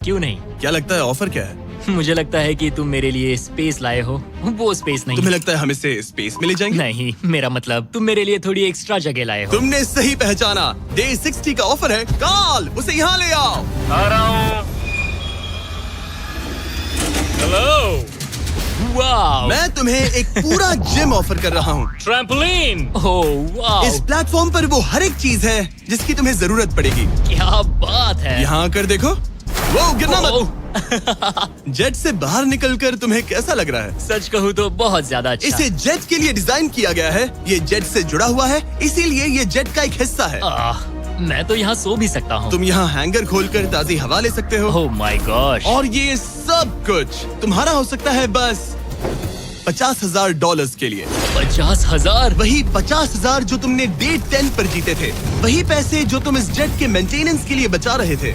क्यों नहीं? क्या लगता है ऑफर क्या है? मुझे लगता है कि तुम मेरे लिए स्पेस लाए हो, वो स्पेस नहीं। तुम्हें लगता है हम इससे स्पेस में ले जाएंगे? नहीं, मेरा मतलब तुम मेरे लिए थोड़ी एक्स्ट्रा जगह लाए हो। तुमने सही पहचाना। डे 60 का ऑफर है। कॉल उसे यहाँ ले आओ। आ रहा हूँ। हेलो। वाओ! मैं तुम्हें एक पूरा जिम ऑफर कर रहा हूँ। ट्रैम्पोलिन। Oh wow! इस प्लेटफॉर्म पर वो हर एक चीज है जिसकी तुम्हें जरूरत पड़ेगी। क्या बात है! यहाँ आकर देखो। वो गिरना मत। ओह, जेट से बाहर निकलकर तुम्हें कैसा लग रहा है? सच कहूँ तो बहुत ज्यादा अच्छा। इसे जेट के लिए डिजाइन किया गया है। ये जेट से जुड़ा हुआ है, इसीलिए ये जेट का एक हिस्सा है। मैं तो यहाँ सो भी सकता हूँ। तुम यहाँ हैंगर खोलकर ताजी हवा ले सकते हो। Oh my gosh! और ये सब कुछ तुम्हारा हो सकता है बस $50,000 के लिए। 50,000? वही 50,000 जो तुमने डे 10 पर जीते थे, वही पैसे जो तुम इस जेट के मेंटेनेंस के लिए बचा रहे थे।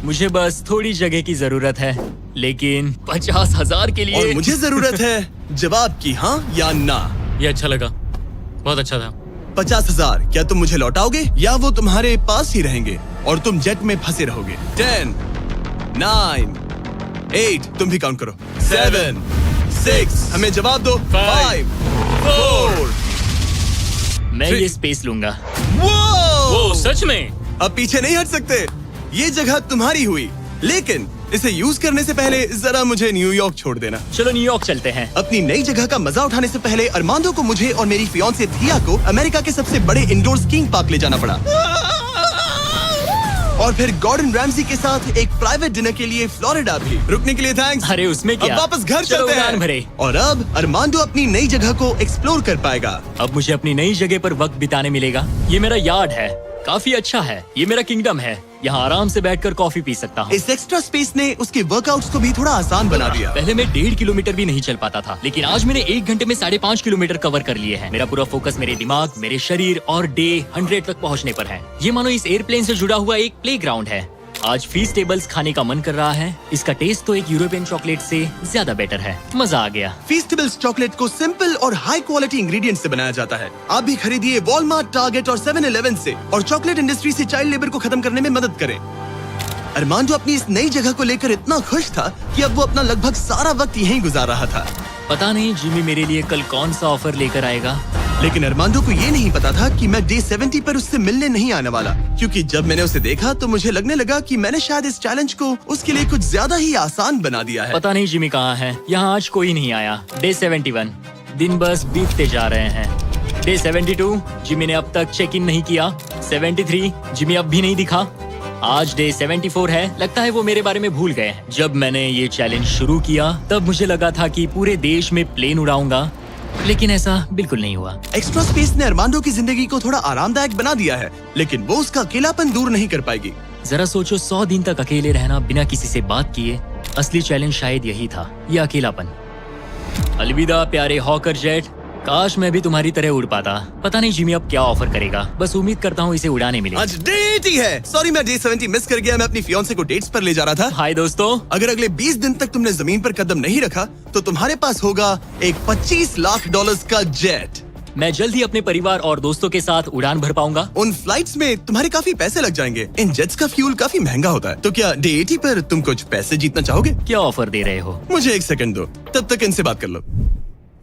मुझे बस थोड़ी जगह की जरूरत है, लेकिन 50,000 के लिए। और मुझे जरूरत है जवाब की, हाँ या ना। ये अच्छा लगा, बहुत अच्छा था। 50,000 क्या तुम मुझे लौटाओगे या वो तुम्हारे पास ही रहेंगे और तुम जेट में फंसे रहोगे? 10, 9, 8, तुम भी काउंट करो। 7, 6, हमें जवाब दो। 5, 4। मैं ये स्पेस लूंगा। वो सच में? अब पीछे नहीं हट सकते। ये जगह तुम्हारी हुई, लेकिन इसे यूज करने से पहले जरा मुझे न्यूयॉर्क छोड़ देना। चलो न्यूयॉर्क चलते हैं। अपनी नई जगह का मजा उठाने से पहले अरमांडो को मुझे और मेरी फियांसे थिया को अमेरिका के सबसे बड़े इंडोर स्कीइंग पार्क ले जाना पड़ा। और फिर गॉर्डन रैमजी के साथ एक प्राइवेट डिनर के लिए फ्लोरिडा भी। रुकने के लिए थैंक्स। अरे उसमें क्या? अब वापस घर चलो चलते उड़ान हैं। भरे। और अब अरमांडो अपनी नई जगह को एक्सप्लोर कर पाएगा। अब मुझे अपनी नई जगह पर वक्त बिताने मिलेगा। ये मेरा यार्ड है, काफी अच्छा है। ये मेरा किंगडम है, यहाँ आराम से बैठकर कॉफी पी सकता हूँ। इस एक्स्ट्रा स्पेस ने उसके वर्कआउट्स को भी थोड़ा आसान बना दिया। पहले मैं 1.5 किलोमीटर भी नहीं चल पाता था, लेकिन आज मैंने 1 घंटे में 5.5 किलोमीटर कवर कर लिए हैं। मेरा पूरा फोकस मेरे दिमाग, मेरे शरीर और डे 100 तक पहुँचने पर है। ये मानो इस एयरप्लेन से जुड़ा हुआ एक प्लेग्राउंड है। आज फीस टेबल्स खाने का मन कर रहा है। इसका टेस्ट तो एक यूरोपियन चॉकलेट से ज्यादा बेटर है। मजा आ गया। फीस्टेबल्स चॉकलेट को सिंपल और हाई क्वालिटी इंग्रेडिएंट से बनाया जाता है। आप भी खरीदिए वॉलमार्ट, टारगेट और 7-Eleven से और चॉकलेट इंडस्ट्री से चाइल्ड लेबर को खत्म करने में मदद करें। अरमांडो अपनी इस नई जगह को लेकर इतना खुश था कि अब वो अपना लगभग सारा वक्त यहीं गुजार रहा था। पता नहीं जिमी मेरे लिए कल कौन सा ऑफर लेकर आएगा। लेकिन अरमांडो को ये नहीं पता था कि मैं डे 70 पर उससे मिलने नहीं आने वाला, क्योंकि जब मैंने उसे देखा तो मुझे लगने लगा कि मैंने शायद इस चैलेंज को उसके लिए कुछ ज्यादा ही आसान बना दिया है। पता नहीं जिमी कहाँ है। यहाँ आज कोई नहीं आया। डे 71, दिन बस बीतते जा रहे हैं। डे 72, जिमी ने अब तक चेक इन नहीं किया। 73, जिमी अब भी नहीं दिखा। आज डे 74 है, लगता है वो मेरे बारे में भूल गए। जब मैंने ये चैलेंज शुरू किया तब मुझे लगा था कि पूरे देश में प्लेन उड़ाऊंगा, लेकिन ऐसा बिल्कुल नहीं हुआ। एक्स्ट्रा स्पेस ने अरमांडो की जिंदगी को थोड़ा आरामदायक बना दिया है, लेकिन वो उसका अकेलापन दूर नहीं कर पाएगी। जरा सोचो, 100 दिन तक अकेले रहना बिना किसी से बात किए। असली चैलेंज शायद यही था, ये अकेलापन। अलविदा प्यारे हॉकर जेट, काश मैं भी तुम्हारी तरह उड़ पाता। पता नहीं जिमी अब क्या ऑफर करेगा, बस उम्मीद करता हूँ इसे उड़ाने मिले। आज डे 80 है। सॉरी मैं डे 70 मिस कर गया। मैं अपनी फियांसे को डेट्स पर ले जा रहा था। हाय दोस्तों। अगर अगले 20 दिन तक तुमने जमीन पर कदम नहीं रखा तो तुम्हारे पास होगा एक $25 लाख का जेट। मैं जल्द ही अपने परिवार और दोस्तों के साथ उड़ान भर पाऊंगा। उन फ्लाइट्स में तुम्हारे काफी पैसे लग जाएंगे। इन जेट्स का फ्यूल काफी महंगा होता है। तो क्या डे 80 पर तुम कुछ पैसे जीतना चाहोगे? क्या ऑफर दे रहे हो? मुझे 1 सेकंड दो, तब तक इनसे बात कर लो।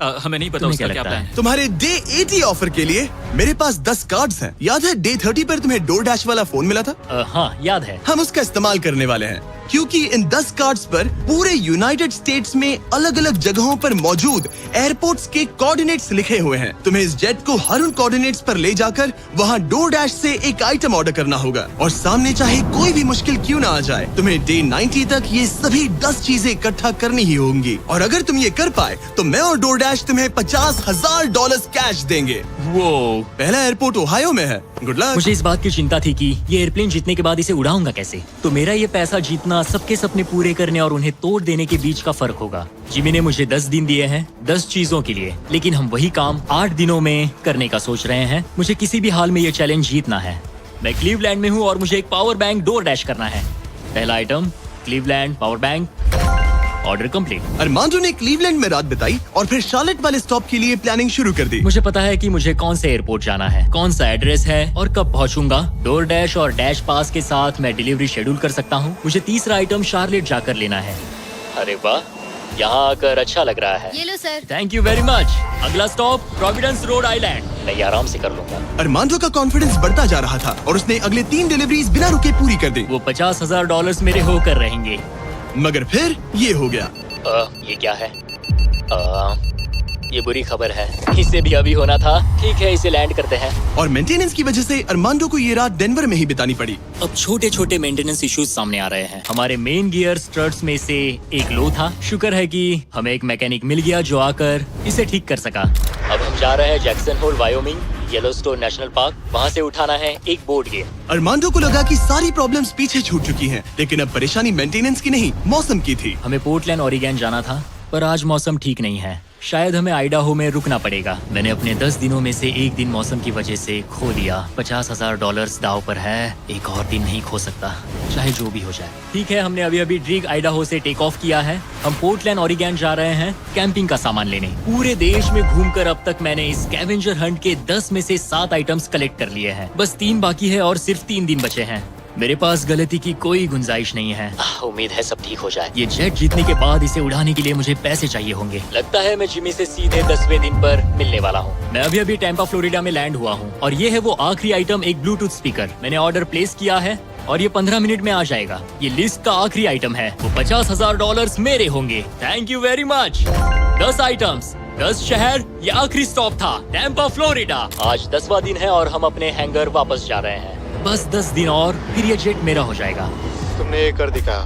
हमें नहीं पता तुम्हें उसका क्या क्या लगता प्लान है? है। तुम्हारे डे 80 ऑफर के लिए मेरे पास 10 कार्ड्स हैं। याद है डे 30 पर तुम्हें डोरडैश वाला फोन मिला था? हाँ याद है। हम उसका इस्तेमाल करने वाले हैं, क्योंकि इन 10 कार्ड्स पर पूरे यूनाइटेड स्टेट्स में अलग अलग जगहों पर मौजूद एयरपोर्ट्स के कोऑर्डिनेट्स लिखे हुए हैं। तुम्हें इस जेट को हर उन कोऑर्डिनेट्स पर ले जाकर वहां डोरडैश से एक आइटम ऑर्डर करना होगा, और सामने चाहे कोई भी मुश्किल क्यों ना आ जाए, तुम्हें डे 90 तक ये सभी 10 चीजें इकट्ठा करनी ही होंगी। और अगर तुम ये कर पाए तो मैं और डोरडैश तुम्हें $50,000 कैश देंगे। वो पहला एयरपोर्ट ओहायो में है। Good luck. मुझे इस बात की चिंता थी कि ये एयरप्लेन जीतने के बाद इसे उड़ाऊंगा कैसे। तो मेरा ये पैसा जीतना सबके सपने पूरे करने और उन्हें तोड़ देने के बीच का फर्क होगा। जिमी ने मुझे 10 दिन दिए हैं 10 चीजों के लिए, लेकिन हम वही काम 8 दिनों में करने का सोच रहे हैं। मुझे किसी भी हाल में ये चैलेंज जीतना है। मैं क्लीवलैंड में हूँ और मुझे एक पावर बैंक डोरडैश करना है। पहला item Cleveland power bank. Order complete. Armando ने क्लीवलैंड में रात बिताई और फिर शार्लेट वाले स्टॉप के लिए प्लानिंग शुरू कर दी। मुझे पता है कि मुझे कौन से एयरपोर्ट जाना है, कौन सा एड्रेस है और कब पहुंचूंगा। डोर डैश और डैश पास के साथ मैं डिलीवरी शेड्यूल कर सकता हूं। मुझे तीसरा आइटम शार्लेट जाकर लेना है। अरे वाह, यहाँ आकर अच्छा लग रहा है। ये लो sir. Thank you very much. अगला स्टॉप प्रोविडेंस रोड आइलैंड। मैं ये आराम से कर लूंगा। अरमांडो का कॉन्फिडेंस बढ़ता जा रहा था और उसने अगले 3 डिलीवरीज बिना रुके पूरी कर दी। वो $50,000 मेरे होकर रहेंगे। मगर फिर ये हो गया। ये क्या है? ये बुरी खबर है। इसे भी अभी होना था। ठीक है, इसे लैंड करते हैं। और मेंटेनेंस की वजह से अरमांडो को ये रात डेनवर में ही बितानी पड़ी। अब छोटे छोटे मेंटेनेंस इश्यूज सामने आ रहे हैं। हमारे मेन गियर स्ट्रट्स में से एक लो था। शुक्र है कि हमें एक मैकेनिक मिल गया जो आकर इसे ठीक कर सका। अब हम जा रहे हैं Jackson Hole Wyoming, Yellowstone national park. वहाँ से उठाना है एक बोट गियर। अरमांडो को लगा कि सारी प्रॉब्लम्स पीछे छूट चुकी हैं, लेकिन अब परेशानी मेंटेनेंस की नहीं, मौसम की थी। हमें पोर्टलैंड ओरिगन जाना था, पर आज मौसम ठीक नहीं है। शायद हमें आइडाहो में रुकना पड़ेगा। मैंने अपने 10 दिनों में से एक दिन मौसम की वजह से खो दिया। $50,000 दाव पर है। एक और दिन नहीं खो सकता, चाहे जो भी हो जाए। ठीक है, हमने अभी ड्रीग आइडाहो से टेक ऑफ किया है। हम पोर्टलैंड ओरिगन जा रहे हैं कैंपिंग का सामान लेने। पूरे देश में घूमकर अब तक मैंने इस स्कैवेंजर हंट के 10 में से 7 आइटम्स कलेक्ट कर लिए हैं। बस 3 बाकी है और सिर्फ 3 दिन बचे हैं। मेरे पास गलती की कोई गुंजाइश नहीं है। उम्मीद है सब ठीक हो जाए। ये जेट जीतने के बाद इसे उड़ाने के लिए मुझे पैसे चाहिए होंगे। लगता है मैं जिमी से सीधे 10वें दिन पर मिलने वाला हूँ। मैं अभी टैंपा फ्लोरिडा में लैंड हुआ हूँ और ये है वो आखिरी आइटम, एक ब्लूटूथ स्पीकर। मैंने ऑर्डर प्लेस किया है और ये 15 मिनट में आ जाएगा। ये लिस्ट का आखिरी आइटम है। वो $50,000 मेरे होंगे। Thank you very much. 10 items, 10 शहर, ये आखिरी स्टॉप था टैंपा फ्लोरिडा। आज 10वां दिन है और हम अपने हैंगर वापस जा रहे हैं। बस 10 दिन और फिर ये जेट मेरा हो जाएगा। तुमने ये कर दिखा।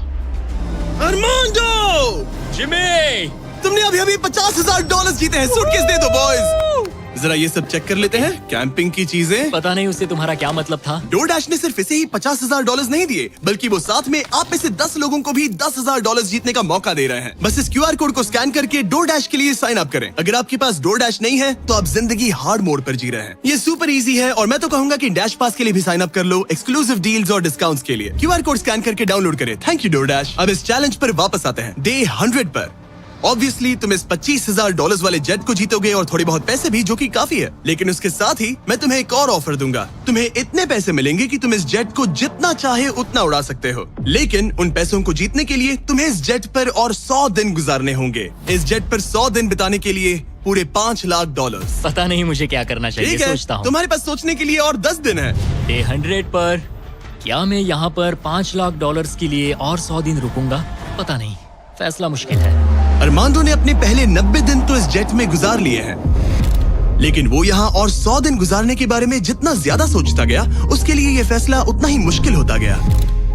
अरमांडो! जिमी! तुमने अभी $50,000 जीते हैं। सूटकेस दे दो बॉयज। जरा ये सब चेक कर लेते हैं, कैंपिंग की चीजें। पता नहीं उससे तुम्हारा क्या मतलब था। डोरडैश ने सिर्फ इसे ही $50,000 नहीं दिए, बल्कि वो साथ में आप में से 10 लोगों को भी $10,000 जीतने का मौका दे रहे हैं। बस इस QR कोड को स्कैन करके डोरडैश के लिए साइन अप करें। अगर आपके पास डोरडैश नहीं है तो आप जिंदगी हार्ड मोड पर जी रहे हैं। ये सुपर इजी है और मैं तो कहूंगा कि डैश पास के लिए भी साइन अप कर लो, एक्सक्लूसिव डील्स और डिस्काउंट्स के लिए। QR कोड स्कैन करके डाउनलोड करें। Thank you DoorDash. अब इस चैलेंज पर वापस आते हैं, डे 100 पर। ऑब्वियसली तुम इस $25,000 वाले जेट को जीतोगे और थोड़े बहुत पैसे भी, जो कि काफी है। लेकिन उसके साथ ही मैं तुम्हें एक और ऑफर दूंगा। तुम्हें इतने पैसे मिलेंगे कि तुम इस जेट को जितना चाहे उतना उड़ा सकते हो। लेकिन उन पैसों को जीतने के लिए तुम्हें इस जेट पर और 100 दिन गुजारने होंगे। इस जेट पर 100 दिन बिताने के लिए पूरे $5,00,000। पता नहीं मुझे क्या करना चाहिए। ठीक है, सोचता हूँ। तुम्हारे पास सोचने के लिए और 10 दिन है। डे 100 पर क्या मैं यहाँ पर $5,00,000 के लिए और 100 दिन रुकूंगा? पता नहीं, फैसला मुश्किल है। अरमांडो ने अपने पहले 90 दिन तो इस जेट में गुजार लिए हैं, लेकिन वो यहाँ और 100 दिन गुजारने के बारे में जितना ज्यादा सोचता गया, उसके लिए ये फैसला उतना ही मुश्किल होता गया।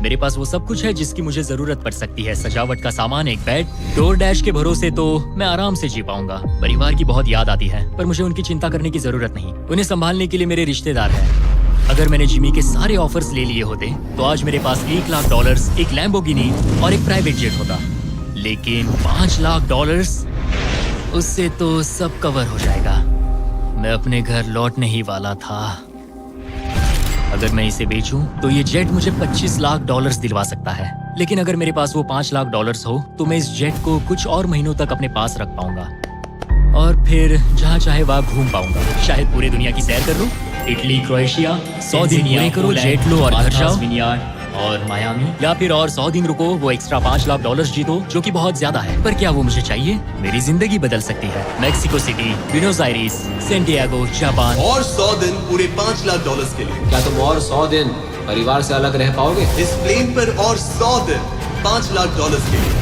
मेरे पास वो सब कुछ है जिसकी मुझे जरूरत पड़ सकती है। सजावट का सामान, एक बेड। डोर डैश के भरोसे तो मैं आराम से जी पाऊंगा। परिवार की बहुत याद आती है, पर मुझे उनकी चिंता करने की जरूरत नहीं। उन्हें संभालने के लिए मेरे रिश्तेदार हैं। अगर मैंने जिमी के सारे ऑफर्स ले लिए होते तो आज मेरे पास $1,00,000, एक लैम्बोर्गिनी और एक प्राइवेट जेट होता। लेकिन $5,00,000, उससे तो सब कवर हो जाएगा। मैं अपने घर लौटने ही वाला था। अगर मैं इसे बेचूं तो ये जेट मुझे $25,00,000 दिलवा सकता है। लेकिन अगर मेरे पास वो $5,00,000 हो तो मैं इस जेट को कुछ और महीनों तक अपने पास रख पाऊंगा और फिर जहाँ चाहे वहाँ घूम पाऊंगा। शायद पूरी दुनिया की सैर कर लूं। इटली, क्रोएशिया, 100 दिन पूरे करो, जेट लो और घर जाओ। और मायामी, या फिर और 100 दिन रुको, वो एक्स्ट्रा $5,00,000 जीतो, जो कि बहुत ज्यादा है। पर क्या वो मुझे चाहिए? मेरी जिंदगी बदल सकती है। Mexico city, Buenos iris, Santiago, Japan. और 100 दिन पूरे $5,00,000 के लिए। क्या तुम और 100 दिन परिवार से अलग रह पाओगे? इस प्लेन पर और 100 दिन $5,00,000 के लिए।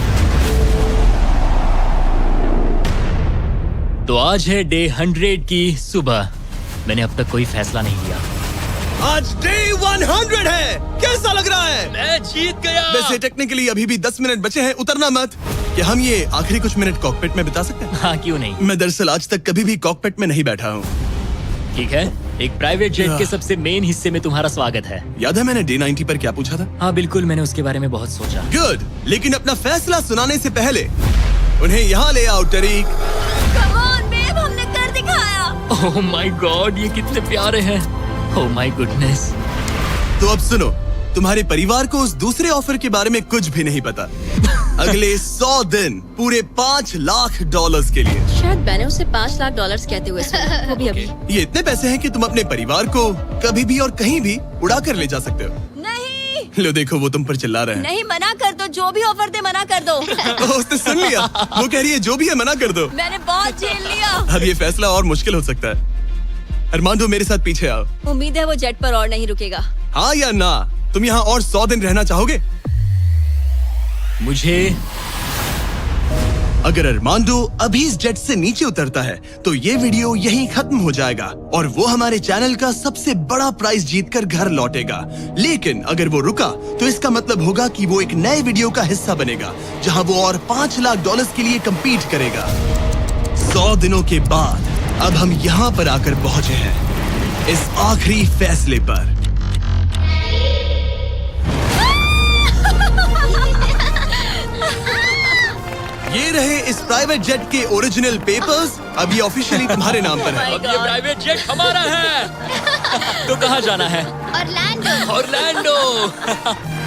तो आज है डे 100 की सुबह। मैंने अब तक कोई फैसला नहीं लिया। आज डे 100 है। कैसा लग रहा है? मैं जीत गया। वैसे टेक्निकली अभी भी 10 मिनट बचे हैं, उतरना मत। क्या हम ये आखिरी कुछ मिनट कॉकपिट में बिता सकते हैं? हाँ, क्यों नहीं। मैं दरअसल आज तक कभी भी कॉकपिट में नहीं बैठा हूँ। ठीक है, एक प्राइवेट जेट के सबसे मेन हिस्से में तुम्हारा स्वागत है। याद है मैंने डे 90 पर क्या पूछा था? हाँ बिल्कुल, मैंने उसके बारे में बहुत सोचा। गुड, लेकिन अपना फैसला सुनाने से पहले उन्हें यहाँ ले आओ टरीक। Come on, babe, हमने कर दिखाया। ओह माय गॉड, ये कितने प्यारे हैं। Oh my goodness. तो अब सुनो, तुम्हारे परिवार को उस दूसरे ऑफर के बारे में कुछ भी नहीं पता। अगले 100 दिन पूरे $5 लाख के लिए। शायद मैंने उसे $5 लाख कहते हुए सुना, वो भी अभी। ये इतने पैसे हैं कि तुम अपने परिवार को कभी भी और कहीं भी उड़ा कर ले जा सकते हो। नहीं लो देखो, वो तुम पर चिल्ला रहे हैं। नहीं, मना कर दो, जो भी ऑफर दे मना कर दो। ओह, उसने सुन लिया। वो कह रही है जो भी है मना कर दो। मैंने बहुत झेल लिया। अब ये फैसला और मुश्किल हो सकता है। अरमांडो, मेरे साथ पीछे आओ। उम्मीद है वो जेट पर और नहीं रुकेगा। हाँ या ना? तुम यहाँ और 100 दिन रहना चाहोगे? मुझे अगर अरमांडो अभी इस जेट से नीचे उतरता है तो ये वीडियो यहीं खत्म हो जाएगा और वो हमारे चैनल का सबसे बड़ा प्राइज जीतकर घर लौटेगा। लेकिन अगर वो रुका तो इसका मतलब होगा कि वो एक नए वीडियो का हिस्सा बनेगा जहां वो और $5 लाख के लिए compete करेगा। 100 दिनों के बाद अब हम यहाँ पर आकर पहुंचे हैं इस आखिरी फैसले पर। ये रहे इस प्राइवेट जेट के ओरिजिनल पेपर्स। अब ये ऑफिशियली तुम्हारे नाम पर है। अब ये प्राइवेट जेट हमारा है। तो कहाँ जाना है? ऑरलैंडो। ऑरलैंडो।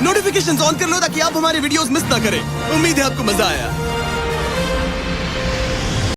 नोटिफिकेशंस ऑन कर लो ताकि आप हमारे वीडियोस मिस ना करें। उम्मीद है आपको मजा आया।